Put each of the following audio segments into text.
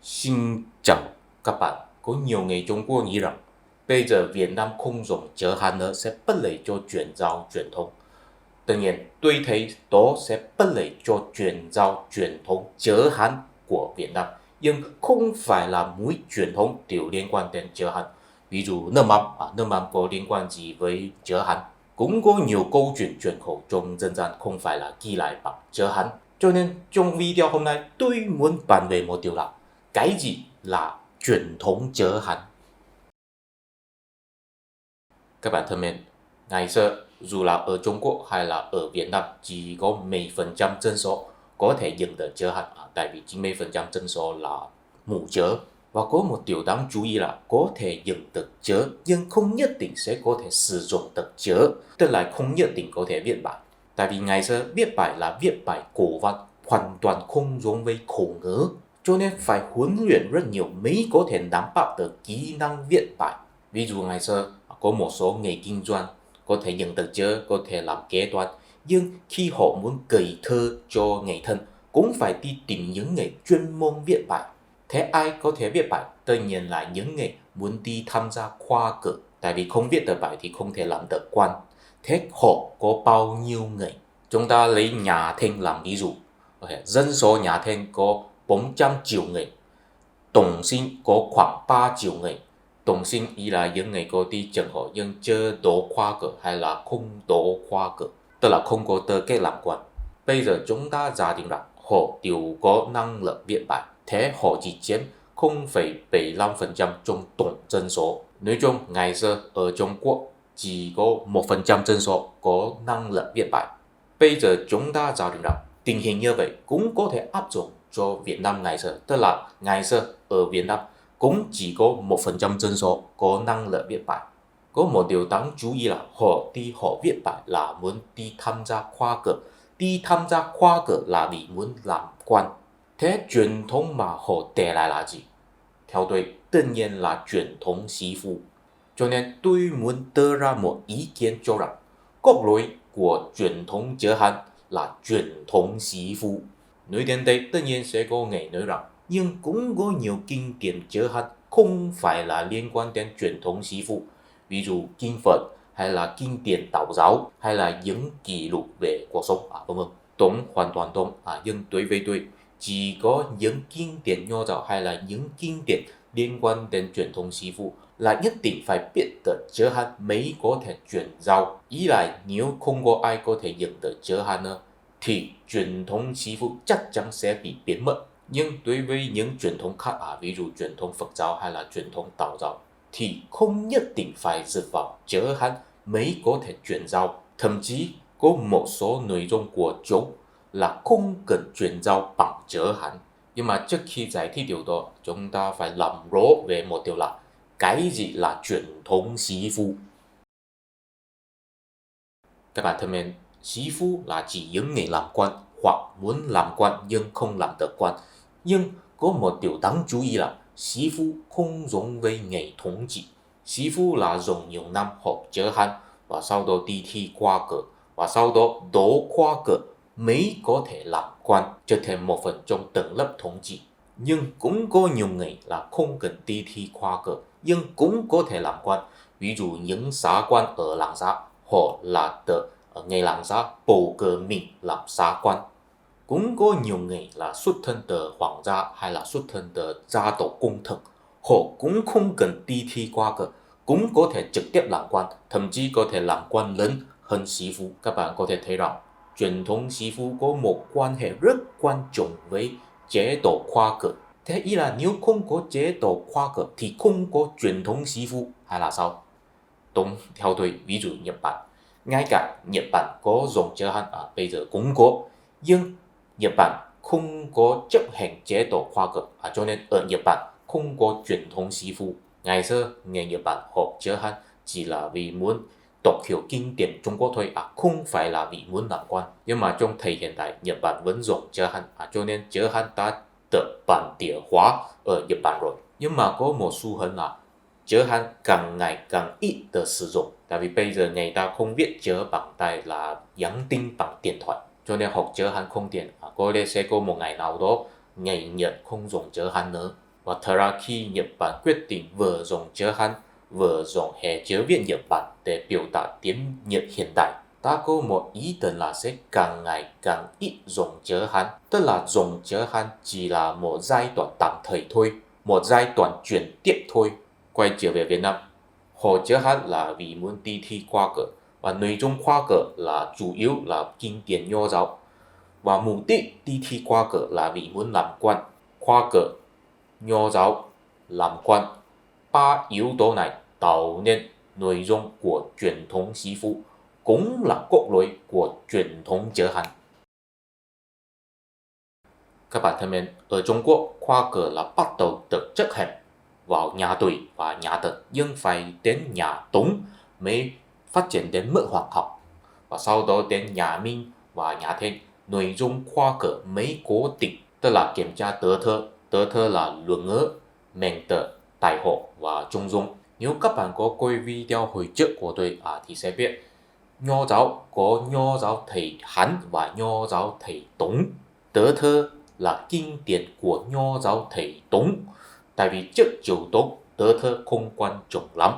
Xin chào các bạn. Có nhiều người Trung Quốc nghĩ rằng bây giờ Việt Nam không dùng chữ Hán nữa sẽ bất lợi cho chuyển giao truyền thống. Tuy nhiên, tôi thấy đó sẽ bất lợi cho chuyển giao truyền thống chữ Hán của Việt Nam, nhưng không phải là mỗi truyền thống đều liên quan đến chữ Hán. Ví dụ nước mắm có liên quan gì với chữ Hán? Cũng có nhiều câu chuyện truyền khẩu trong dân gian không phải là ghi lại bằng chữ Hán. Cho nên trong video hôm nay tôi muốn bàn về một điều là cái gì là truyền thống chữ Hán. Các bạn thân mến, ngày xưa dù là ở Trung Quốc hay là ở Việt Nam chỉ có 10% dân số có thể dùng được chữ Hán, tại vì 90% dân số là mù chữ. Và có một điều đáng chú ý là có thể dùng được chữ nhưng không nhất định sẽ có thể sử dụng được chữ, tức là không nhất định có thể viết bài. Tại vì ngày xưa viết bài là viết bài cổ văn, hoàn toàn không giống với khẩu ngữ, cho nên phải huấn luyện rất nhiều mới có thể nắm bắt được kỹ năng viết bài. Ví dụ ngày xưa có một số nghề kinh doanh có thể nhận được chữ, có thể làm kế toán, nhưng khi họ muốn gửi thơ cho người thân cũng phải đi tìm những người chuyên môn viết bài. Thế ai có thể viết bài? Tất nhiên là những người muốn đi tham gia khoa cử, tại vì không viết được bài thì không thể làm được quan. Thế họ có bao nhiêu người? Chúng ta lấy nhà Thanh làm ví dụ. Dân số nhà Thanh có 400 triệu người, tổng sinh có khoảng 3 triệu người. Tổng sinh ý là những người có đi trường học nhưng chưa đỗ khoa cử hay là không đỗ khoa cử, tức là không có tư cách làm quan. Bây giờ chúng ta giả định rằng họ đều có năng lực viết bài, thế họ chỉ chiếm 0,75% trong tổng dân số. Nói chung, ngày xưa ở Trung Quốc chỉ có 1% dân số có năng lực viết bài. Bây giờ chúng ta giả định rằng tình hình như vậy cũng có thể áp dụng cho Việt Nam ngày xưa, tức là ngày xưa ở Việt Nam cũng chỉ có 1% dân số có năng lực viết bài. Có một điều đáng chú ý là họ viết bài là muốn đi tham gia khoa cử. Đi tham gia khoa cử là vì muốn làm quan. Thế truyền thống mà họ để lại là gì? Theo tôi, tất nhiên là truyền thống sĩ phu. Cho nên tôi muốn đưa ra một ý kiến cho rằng cốt lõi của truyền thống chữ Hán là truyền thống sĩ phu. Nói đến đây tất nhiên sẽ có người nói rằng nhưng cũng có nhiều kinh điển chữ Hán không phải là liên quan đến truyền thống sĩ phu, ví dụ kinh Phật hay là kinh điển đạo giáo hay là những kỷ lục về cuộc sống, vân vân. Đúng, hoàn toàn đúng, nhưng đối với tôi chỉ có những kinh điển nho giáo hay là những kinh điển liên quan đến truyền thống sĩ phu là nhất định phải biết được chữ Hán mới có thể truyền giao. Ý là nếu không có ai có thể dùng được chữ Hán nữa thì truyền thống sĩ phu chắc chắn sẽ bị biến mất. Nhưng đối với những truyền thống khác, ví dụ truyền thống Phật giáo hay là truyền thống Đạo giáo, thì không nhất định phải dựa vào chữ Hán mới có thể truyền giao. Thậm chí có một số nội dung của chúng là không cần truyền giao bằng chữ Hán. Nhưng mà trước khi giải thích điều đó, chúng ta phải làm rõ về một điều là cái gì là truyền thống sĩ phu. Các bạn thân mến, sĩ phu là chỉ những người làm quan hoặc muốn làm quan nhưng không làm được quan. Nhưng có một điều đáng chú ý là sĩ phu không giống với người thống trị. Sĩ phu là dùng nhiều năm học chữ Hán và sau đó đi thi khoa cử và sau đó đỗ khoa cử mới có thể làm quan, trở thành một phần trong tầng lớp thống trị. Nhưng cũng có nhiều người là không cần đi thi khoa cử nhưng cũng có thể làm quan. Ví dụ những xã quan ở làng xã, họ là được người làng xã bầu cử mình làm xã quan. Cũng có nhiều người là xuất thân từ hoàng gia hay là xuất thân từ gia tộc cung thực, họ cũng không cần đi thi khoa cử, cũng có thể trực tiếp làm quan, thậm chí có thể làm quan lớn hơn sĩ phu. Các bạn có thể thấy rằng truyền thống sĩ phu có một quan hệ rất quan trọng với chế độ khoa cử. Thế ý là nếu không có chế độ khoa cử thì không có truyền thống sĩ phu hay là sao? Đúng, theo tôi, ví dụ Nhật Bản. Ngay cả Nhật Bản có dùng chữ Hán, bây giờ cũng có, nhưng Nhật Bản không có chấp hành chế độ khoa cử, cho nên ở Nhật Bản không có truyền thống sĩ phu. Ngày xưa, người Nhật Bản học chữ Hán chỉ là vì muốn đọc hiểu kinh điển Trung Quốc thôi, không phải là vì muốn làm quan. Nhưng mà trong thời hiện đại, Nhật Bản vẫn dùng chữ Hán, cho nên chữ Hán đã được bản địa hóa ở Nhật Bản rồi. Nhưng mà có một xu hướng là chữ Hán càng ngày càng ít được sử dụng, tại vì bây giờ người ta không viết chữ bằng tay là nhắn tin bằng điện thoại, cho nên học chữ Hán không tiện. Có lẽ sẽ có một ngày nào đó người Nhật không dùng chữ Hán nữa. Và thật ra khi Nhật Bản quyết định mở rộng giới hạn, mở rộng hệ chế viện Nhật Bản để biểu đạt tiếng Nhật hiện đại, ta có một ý tưởng là sẽ càng ngày càng ít dùng giới hạn, tức là dùng giới hạn chỉ là một giai đoạn tạm thời thôi, một giai đoạn chuyển tiếp thôi. Quay trở về Việt Nam, họ giới hạn là vì muốn đi thi khoa cử, và nội dung khoa cử là chủ yếu là kinh điển nho giáo, và mục đích đi thi khoa cử là vì muốn làm quan. Khoa cử, nho giáo, làm quan, ba yếu tố này tạo nên nội dung của truyền thống sĩ phu, cũng là cốt lõi của truyền thống giới hạn. Các bạn thân mến, ở Trung Quốc, khoa cử là bắt đầu được chấp hành vào nhà Tùy và nhà Tần, nhưng phải đến nhà Tống mới phát triển đến mức hoàng học, và sau đó đến nhà Minh và nhà Thanh, nội dung khoa cử mới cố định, tức là kiểm tra tớ thơ là luận ngữ, mệnh tờ, tài hộ và trung dung. Nếu các bạn có coi video hồi trước của tôi thì sẽ biết nho giáo có nho giáo thầy Hán và nho giáo thầy Tống. Tớ thơ là kinh điển của nho giáo thầy Tống, tại vì trước triều Tống tớ thơ không quan trọng lắm,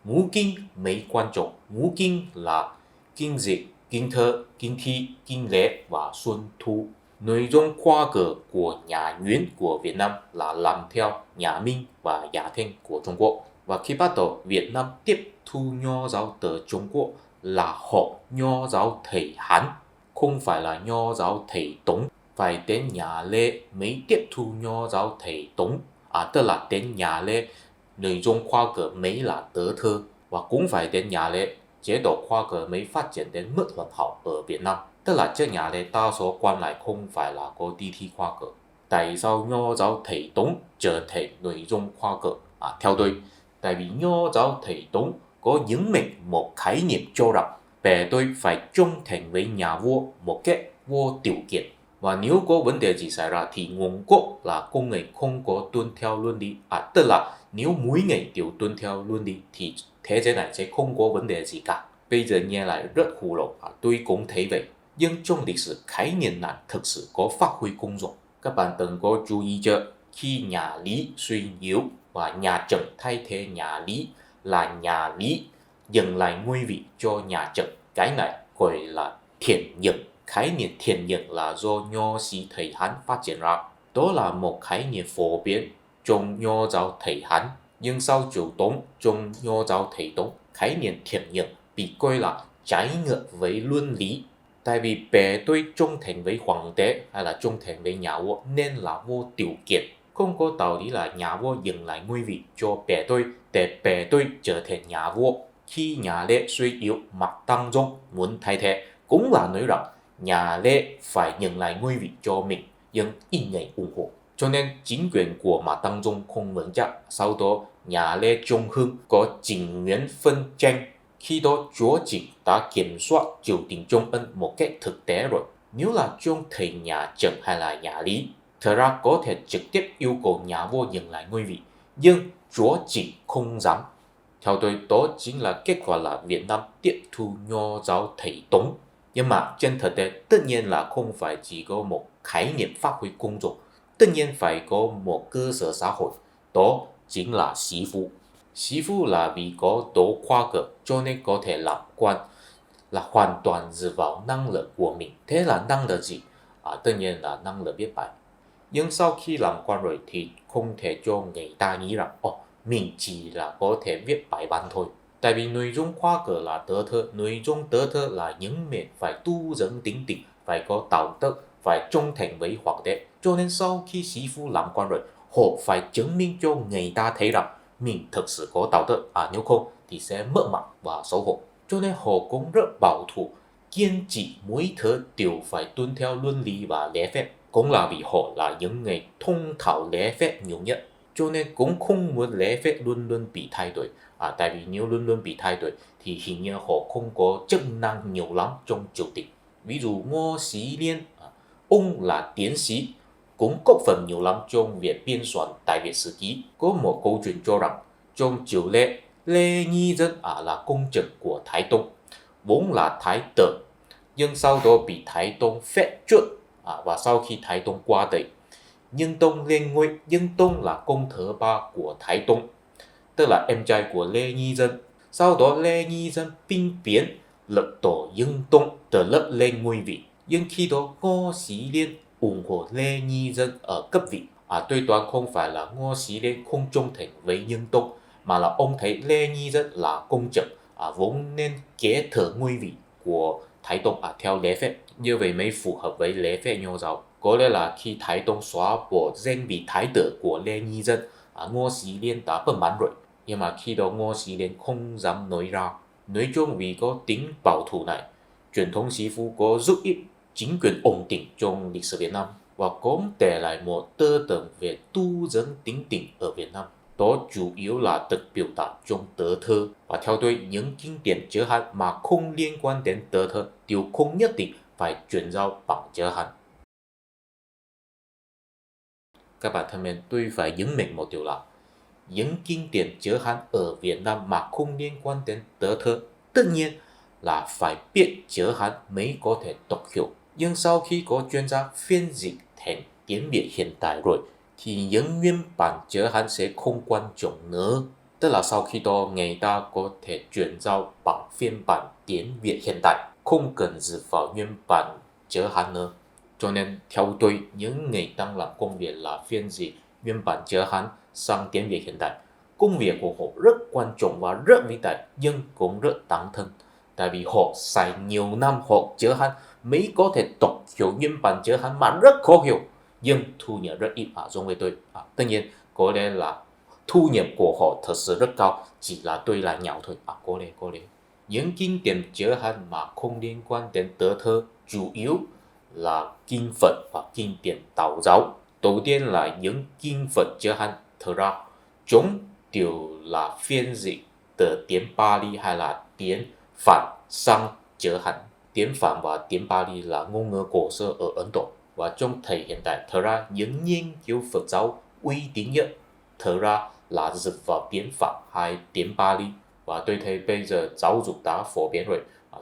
ngũ kinh mới quan trọng. Ngũ kinh là kinh dịch, kinh thơ, kinh thi, kinh lễ và xuân thu. Nội dung khoa cử của nhà Nguyễn của Việt Nam là làm theo nhà Minh và nhà Thanh của Trung Quốc. Và khi bắt đầu Việt Nam tiếp thu nho giáo từ Trung Quốc là họ nho giáo thầy Hán, không phải là nho giáo thầy Tống. Phải đến nhà Lê mới tiếp thu nho giáo thầy Tống, tức là đến nhà Lê nội dung khoa cử mới là tớ thơ, và cũng phải đến nhà Lê chế độ khoa cử mới phát triển đến mức hoàn hảo ở Việt Nam. Tức là trước nhà Lê đa số quan lại không phải là có đi thi khoa cử. Tại sao nho giáo thầy Tống trở thành nội dung khoa cử? Theo tôi, tại vì nho giáo thầy Tống có nhấn mạnh một khái niệm cho rằng bè tôi phải trung thành với nhà vua một cách vô điều kiện, và nếu có vấn đề gì xảy ra thì nguồn gốc là con người không có tuân theo luân lý. Tức là nếu mỗi ngày đều tuân theo luân lý thì thế giới này sẽ không có vấn đề gì cả. Bây giờ nghe lại rất hù lộn, tôi cũng thấy vậy. Nhưng trong lịch sử khái niệm này thực sự có phát huy công dụng. Các bạn từng có chú ý chưa? Khi nhà Lý suy yếu và nhà Trần thay thế nhà Lý là nhà Lý dừng lại ngôi vị cho nhà Trần, cái này gọi là thiện nhượng. Khái niệm thiện nhượng là do nho sĩ thầy Hán phát triển ra. Đó là một khái niệm phổ biến trong nho giáo thầy Hán. Nhưng sau triều Tống, trong nho giáo thầy Tống, khái niệm thiện nhượng bị coi là trái ngược với luân lý. Tại vì bè tôi trung thành với hoàng đế hay là trung thành với nhà vua nên là vô điều kiện. Không có đạo lý là nhà vua dừng lại ngôi vị cho bè tôi để bè tôi trở thành nhà vua. Khi nhà Lê suy yếu, Mạc Đăng Dung muốn thay thế cũng là nói rằng nhà Lê phải nhận lại ngôi vị cho mình, nhưng ít người ủng hộ. Cho nên chính quyền của Mạc Đăng Dung không vững chắc. Sau đó nhà Lê Trung Hưng có Trịnh Nguyễn phân tranh. Khi đó Chúa Trịnh đã kiểm soát triều đình Trung Ân một cách thực tế rồi. Nếu là trong thời nhà Trần hay là nhà Lý, thật ra có thể trực tiếp yêu cầu nhà vua nhận lại ngôi vị, nhưng Chúa Trịnh không dám. Theo tôi, đó chính là kết quả là Việt Nam tiếp thu nho giáo thầy Tống. Nhưng mà trên thực tế tất nhiên là không phải chỉ có một khái niệm phát huy công dụng, tất nhiên phải có một cơ sở xã hội, đó chính là sĩ phu. Sĩ phu là vì có đỗ khoa cử cho nên có thể làm quan, là hoàn toàn dựa vào năng lực của mình. Thế là năng lực gì? Tất nhiên là năng lực viết bài. Nhưng sau khi làm quan rồi thì không thể cho người ta nghĩ rằng mình chỉ là có thể viết bài văn thôi. Tại vì nội dung khoa cử là tớ thơ, nội dung tớ thơ là những miệng phải tu dưỡng tính tình, phải có đạo đức, phải trung thành với hoàng đế. Cho nên sau khi sĩ phu làm quan rồi, họ phải chứng minh cho người ta thấy rằng mình thực sự có đạo đức, nếu không thì sẽ mất mặt và xấu hổ. Cho nên họ cũng rất bảo thủ, kiên trì mỗi thứ đều phải tuân theo luân lý và lễ phép. Cũng là vì họ là những người thông thạo lễ phép nhiều nhất, cho nên cũng không muốn lễ phép luôn luôn bị thay đổi. Tại vì nếu luôn luôn bị thay đổi thì hình như họ không có chức năng nhiều lắm trong triều đình. Ví dụ Ngô Sĩ Liên, ông là tiến sĩ, cũng góp phần nhiều lắm trong việc biên soạn Đại Việt Sử Ký. Có một câu chuyện cho rằng trong triều Lê, Lê Nhi Dân là công chức của Thái Tông, vốn là Thái tử, nhưng sau đó bị Thái Tông phế truất, và sau khi Thái Tông qua đời, Nhân Tông lên ngôi. Nhân Tông là con thứ ba của Thái Tông, tức là em trai của Lê Nhi Dân. Sau đó Lê Nhi Dân兵变lật đổ Nhân Tông, được lập lên ngôi vị. Nhưng khi đó Ngô Sĩ Liên ủng hộ Lê Nhi Dân ở cấp vị. Tuy toán không phải là Ngô Sĩ Liên không trung thành với Nhân Tông, mà là ông thấy Lê Nhi Dân là công chức, vốn nên kế thừa ngôi vị của Thái Tông theo lễ phép. Như vậy mới phù hợp với lễ phép Nho giáo. Có lẽ là khi Thái Tông xóa bỏ danh vị thái tử của Lê Nhi Dân, Ngô Sĩ Liên đã bất mãn rồi. Nhưng mà khi đó Ngô Sĩ Liên không dám nói ra. Nói chung vì có tính bảo thủ này, truyền thống sĩ phu có giúp ích chính quyền ổn định trong lịch sử Việt Nam và cũng để lại một tư tưởng về tu dân tính tình ở Việt Nam. Đó chủ yếu là được biểu đạt trong tớ thơ, và theo tôi những kinh điển chữ Hán mà không liên quan đến tớ thơ đều không nhất định phải chuyển giao bằng chữ Hán. Các bạn thân mến, tôi phải nhấn mạnh một điều là những kinh điển chữ Hán ở Việt Nam mà không liên quan đến tớ thơ tất nhiên là phải biết chữ Hán mới có thể đọc hiểu. Nhưng sau khi có chuyên gia phiên dịch thành tiếng Việt hiện đại rồi thì những nguyên bản chữ Hán sẽ không quan trọng nữa. Tức là sau khi đó người ta có thể chuyển giao bằng phiên bản tiếng Việt hiện đại, không cần dựa vào nguyên bản chữ Hán nữa. Cho nên theo tôi, những người đang làm công việc là phiên dịch nguyên bản chữ Hán sang tiếng Việt hiện đại, công việc của họ rất quan trọng và rất vĩ đại, nhưng cũng rất đáng thân. Tại vì họ xài nhiều năm học chữ Hán mới có thể đọc hiểu nguyên bản chữ Hán mà rất khó hiểu, nhưng thu nhập rất ít giống với tôi. Tất nhiên có lẽ là thu nhập của họ thật sự rất cao, chỉ là tôi là nghèo thôi. Có lẽ những kinh điển chữ Hán mà không liên quan đến tớ thơ chủ yếu là kinh Phật và kinh điển Đạo giáo. Đầu tiên là những kinh Phật chữ Hán, thật ra chúng đều là phiên dịch từ tiếng Pali hay là tiếng Phạn sang chữ Hán. Tiếng Phạn và tiếng Pali là ngôn ngữ cổ xưa ở Ấn Độ, và trong thời hiện đại thật ra những nghiên cứu Phật giáo uy tín nhất thật ra là dịch vào tiếng Phạn hay tiếng Pali. Và tôi thấy bây giờ giáo dục đã phổ biến rồi,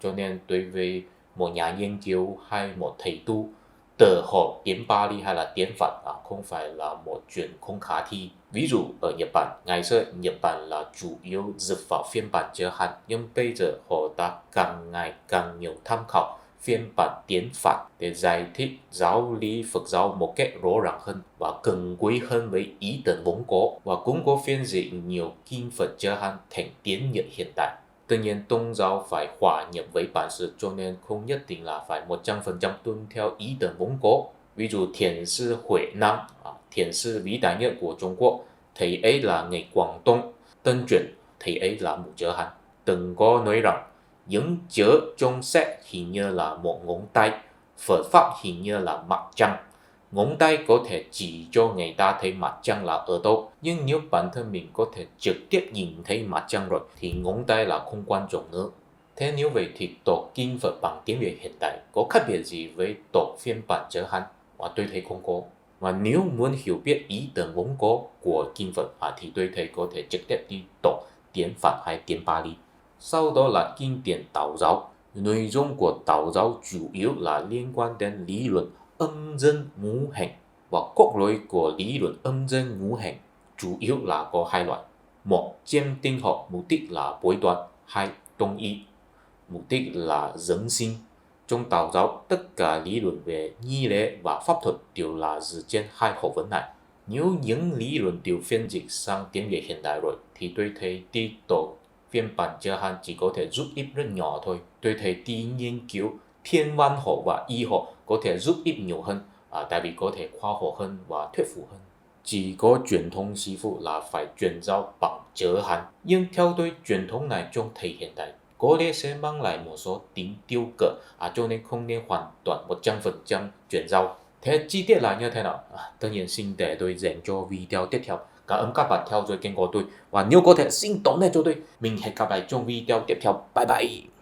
cho nên đối với một nhà nghiên cứu hay một thầy tu tự học tiếng Pali hay là tiếng Phạn không phải là một chuyện không khả thi. Ví dụ ở Nhật Bản, ngày xưa Nhật Bản là chủ yếu dịch vào phiên bản chữ Hán, nhưng bây giờ họ đã càng ngày càng nhiều tham khảo phiên bản tiếng Phạn để giải thích giáo lý Phật giáo một cách rõ ràng hơn và gần gũi hơn với ý tưởng vốn có, và cũng có phiên dịch nhiều kinh Phật chữ Hán thành tiếng Nhật hiện đại. Tất nhiên tôn giáo phải hòa nhập với bản sự, cho nên không nhất định là phải 100% tuân theo ý tưởng vốn có. Ví dụ Thiền sư Huệ Năng, thiền sư vĩ đại nhất của Trung Quốc, thầy ấy là người Quảng Đông. Tân Truyện, thầy ấy là một chữ Hán, từng có nói rằng những chữ trong sách hình như là một ngón tay, Phật pháp hình như là mặt trăng. Ngón tay có thể chỉ cho người ta thấy mặt trăng là ở đâu, nhưng nếu bản thân mình có thể trực tiếp nhìn thấy mặt trăng rồi thì ngón tay là không quan trọng nữa. Thế nếu vậy thì đọc kinh Phật bằng tiếng Việt hiện đại có khác biệt gì với đọc phiên bản chữ Hán? Tôi thấy không có. Và nếu muốn hiểu biết ý tưởng vốn có của kinh Phật thì tôi thấy có thể trực tiếp đi đọc tiếng Phạn hay tiếng Pali. Sau đó là kinh điển Đạo giáo. Nội dung của Đạo giáo chủ yếu là liên quan đến lý luận âm dương ngũ hành, và cốt lõi của lý luận âm dương ngũ hành chủ yếu là có hai loại. Một, chiêm tinh học, mục đích là bói toán. Hai, đông y, mục đích là dưỡng sinh. Trong Đạo giáo, tất cả lý luận về nghi lễ và pháp thuật đều là dựa trên hai học vấn này. Nếu những lý luận đều phiên dịch sang tiếng Việt hiện đại rồi thì tôi thấy đi đọc phiên bản chữ Hán chỉ có thể giúp ích rất nhỏ thôi. Tôi thấy đi nghiên cứu thiên văn học và y học có thể giúp ích nhiều hơn, tại vì có thể khoa học hơn và thuyết phục hơn. Chỉ có truyền thống sĩ phụ là phải truyền giao bằng chữ Hán, nhưng theo tôi truyền thống này trong thời hiện đại có lẽ sẽ mang lại một số tính tiêu cực, cho nên không nên hoàn toàn 100% chuyển giao. Thế chi tiết là như thế nào? Tất nhiên xin để tôi dành cho video tiếp theo. Cảm ơn các bạn theo dõi kênh của tôi, và nếu có thể xin tóm lại cho tôi. Mình hẹn gặp lại trong video tiếp theo. Bye bye!